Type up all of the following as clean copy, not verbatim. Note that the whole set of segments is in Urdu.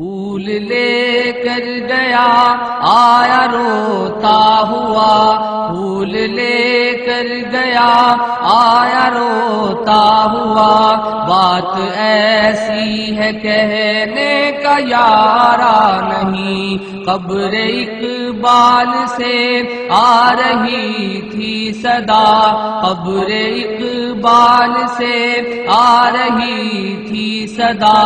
پھول لے کر گیا آیا روتا ہوا، پھول لے کر گیا آیا روتا ہوا، بات ایسی ہے کہنے کا یارا نہیں، قبر اقبال سے آ رہی تھی صدا، قبر اقبال سے آ رہی تھی صدا،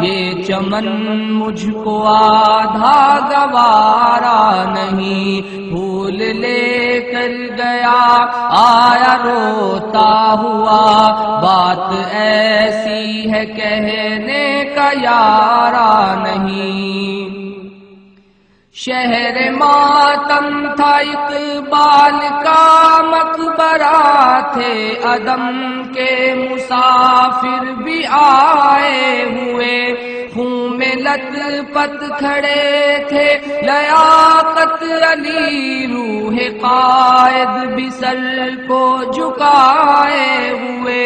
یہ چمن مجھ کو آدھا گوارا نہیں، پھول لے کر گیا آیا روتا ہوا، بات ایسی ہے کہنے کا یارا نہیں۔ شہر ماتم تھا اقبال کا مقبرہ، تھے عدم کے مسافر بھی آئے ہوئے، خون میں لت پت کھڑے تھے لیاقت علی، روح قائد بھی سر کو جھکائے ہوئے،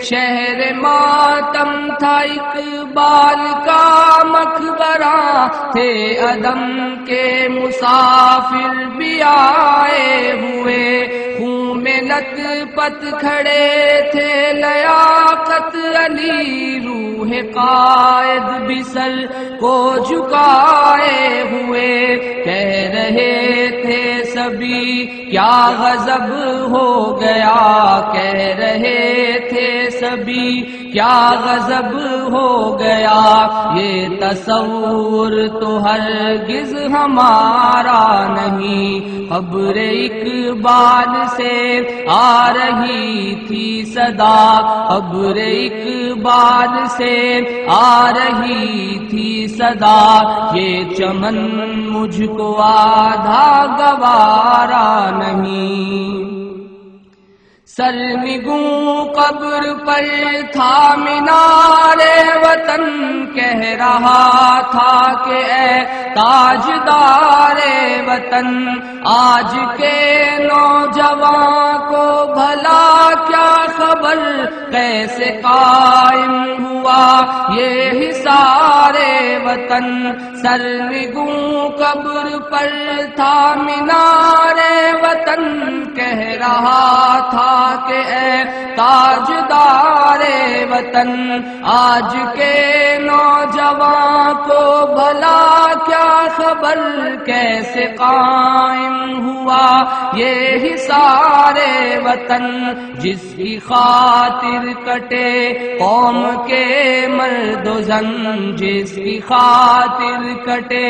شہر ماتم تھا اقبال کا مقبرہ، تھے عدم کے مسافر بھی آئے ہوئے، خون میں لت پت کھڑے تھے لیاقت علی، روح قائد بھی سر کو جھکائے ہوئے، کہہ رہے تھے سبھی کیا غضب ہو گیا، کہہ رہے تھے سبھی کیا غضب ہو گیا، یہ تصور تو ہرگز ہمارا نہیں، قبر اقبال سے آ رہی تھی صدا، قبر اقبال سے آ رہی تھی صدا، یہ چمن مجھ کو آدھا گوارا نہیں۔ سرنگوں قبر پر تھا مینار وطن، کہہ رہا تھا کہ اے تاجدار وطن، آج کے نوجوان کو بھلا کیا خبر، کیسے قائم ہوا یہ حصار وطن، سرنگوں قبر پر تھا مینار وطن، کہہ رہا تھا کہ اے تاجدار وطن، آج کے نوجوان کو بھلا کیا خبر، کیسے قائم ہوا یہ حصار وطن، جس کی خاطر کٹے قوم کے مرد و زن، جس کی خاطر کٹے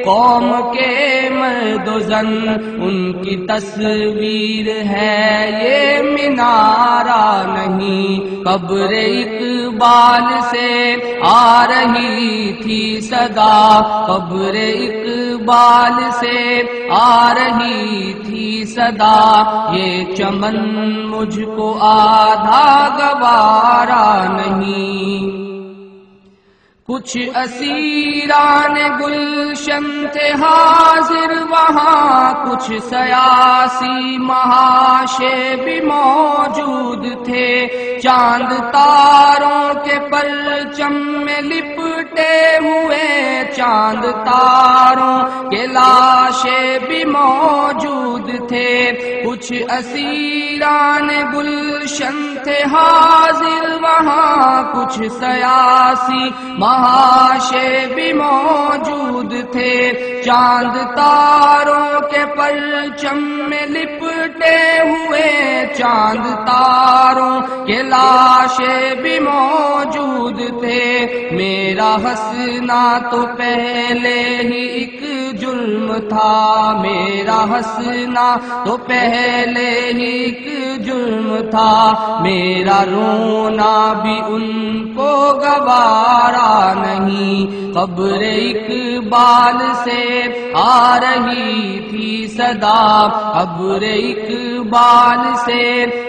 قوم کے مرد و زن، ان کی تصویر ہے یہ مینارہ نہیں، قبر اقبال سے آ رہی تھی صدا، قبر اقبال سے آ رہی تھی صدا، یہ چمن مجھ کو آدھا گوارا نہیں۔ کچھ اسیران گلشن تھے حاضر وہاں، کچھ سیاسی محاشے بھی موجود تھے، چاند تاروں کے پرچم میں لپٹے ہوئے، چاند تاروں کے لاشے بھی موجود تھے، کچھ اسیران گلشن تھے حاضر وہاں، کچھ سیاسی محاشے بھی موجود تھے، چاند تاروں کے پرچم میں لپٹے ہوئے، چاند تاروں کے لاشے بھی موجود تھے، میرا ہنسنا تو پہلے ہی ایک جرم تھا، میرا ہنسنا تو پہلے ہی ایک جرم تھا، میرا رونا بھی ان کو گوارا نہیں، قبر اقبال سے آ رہی تھی صدا، قبر اقبال سے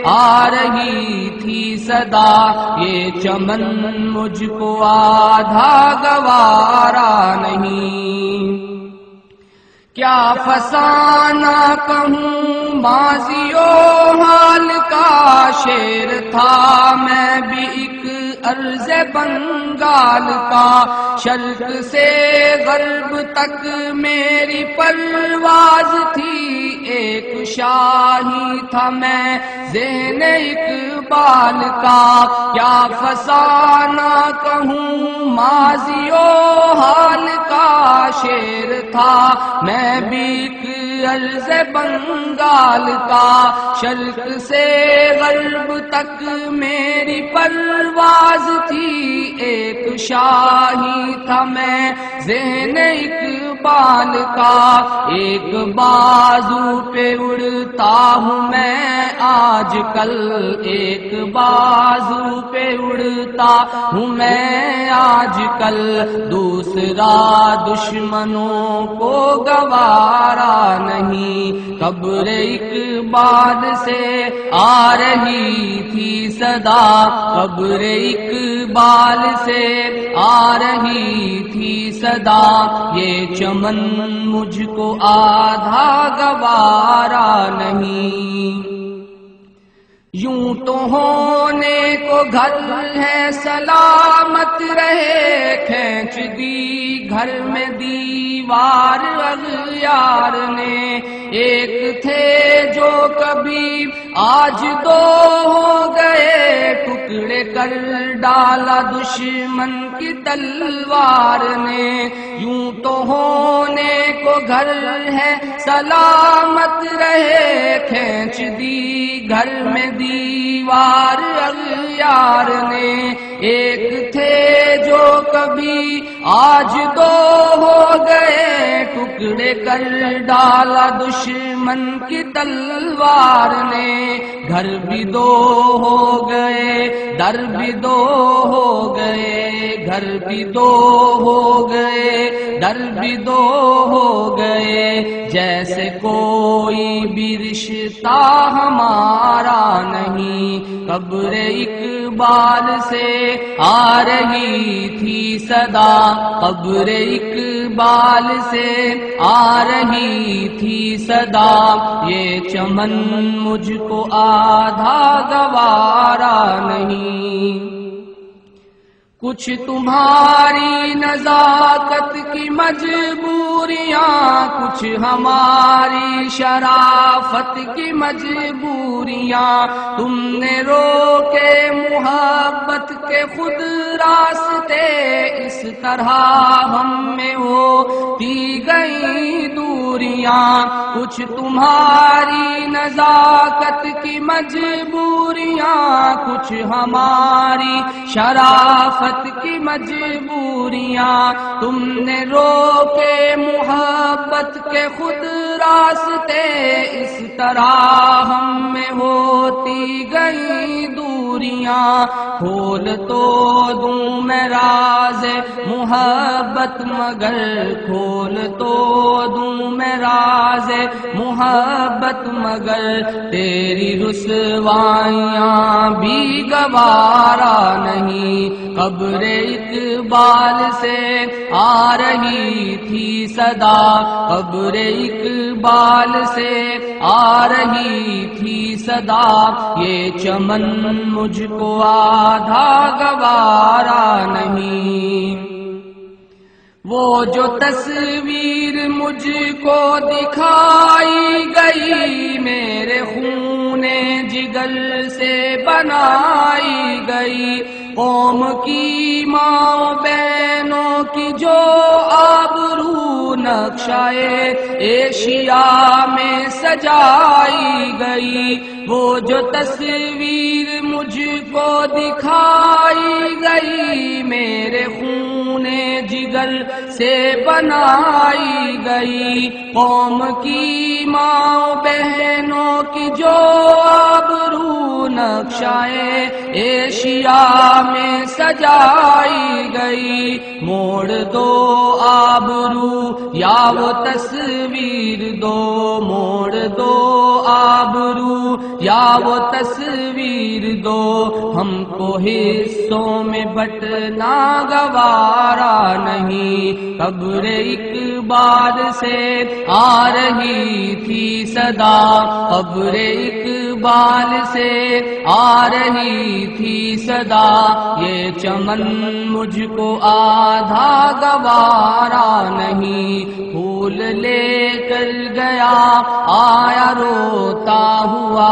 آ رہی تھی صدا، یہ چمن مجھ کو آدھا گوارا نہیں۔ کیا فسانہ کہوں ماضی و حال کا شعر تھا میں بھی ایک عرض بنگال کا، شرق سے غرب تک میری پرواز تھی، ایک شاہی تھا میں ذہن اقبال کا، کیا فسانہ کہوں ماضی و حال کا، شعر تھا میں بھی عرض بنگال کا، شرق سے غرب تک میری پرواز تھی، ایک شاہی تھا میں ذہن اقبال کا، ایک بازو پہ اڑتا ہوں میں آج کل، ایک بازو پہ اڑتا ہوں میں آج کل، دوسرا دشمنوں کو گوارا نہیں، قبر اقبال سے آ رہی تھی صدا، قبر اقبال سے آ رہی تھی صدا، یہ چمن مجھ کو آدھا گوارا نہیں، یوں تو ہونے کو گھر ہے سلامت رہے، کھینچ دی گھر میں دیوار اغیار نے، ایک تھے جو کبھی آج دو ہو گئے، ٹکڑے کر ڈالا دشمن کی تلوار نے، یوں تو ہونے کو گھر ہے سلامت رہے، کھینچ دی گھر میں دیوار اغیار نے، ایک تھے جو کبھی آج دو ہو گئے، ٹکڑے کر ڈالا دشمن کی تلوار نے، گھر بھی دو ہو گئے، در بھی دو ہو گئے، گھر بھی دو ہو گئے، در بھی دو ہو گئے، جیسے کوئی بھی رشتہ ہمارا نہیں، قبر اقبال سے آ رہی تھی صدا، قبر اقبال سے آ رہی تھی صدا، یہ چمن مجھ کو آدھا گوارا نہیں، کچھ تمہاری نزاکت کی مجبوریاں، کچھ ہماری شرافت کی مجبوریاں، تم نے روکے محبت کے خود راستے، اس طرح ہم میں ہوتی گئی دوریاں، کچھ تمہاری نزاکت کی مجبوریاں، کچھ ہماری شرافت کی مجبوریاں، تم نے روکے محبت کے خود راستے، اس طرح ہم میں ہوتی گئی دوریاں، کھول تو دوں میں راز محبت مگر، کھول تو دوں میں راز محبت مگر، تیری رسوائیاں بھی گوارا نہیں، قبر اقبال سے آ رہی تھی صدا، قبر اقبال سے آ رہی تھی صدا، یہ چمن مجھ کو آدھا گوارا نہیں، وہ جو تصویر مجھ کو دکھائی گئی، میرے خون جگر سے بنائی گئی، قوم کی ماں بہنوں کی جو آبرو نقشہ ایشیا میں سجائی گئی، وہ جو تصویر مجھ کو دکھائی گئی، میرے خون جگر سے بنائی گئی، قوم کی ماں بہنوں کی جو آبرو نقشہ ایشیا میں سجائی گئی، موڑ دو آبرو یا وہ تصویر دو، موڑ دو آبرو یا وہ تصویر دو، ہم کو حصوں میں بٹنا گوارا نہیں، قبر اقبال سے آ رہی تھی صدا، قبر اقبال اقبال سے آ رہی تھی صدا، یہ چمن مجھ کو آدھا گوارا نہیں، پھول لے کر گیا آیا روتا ہوا،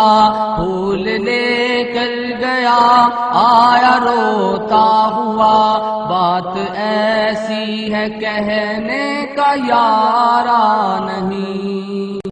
پھول لے کر گیا آیا روتا ہوا، بات ایسی ہے کہنے کا یارا نہیں۔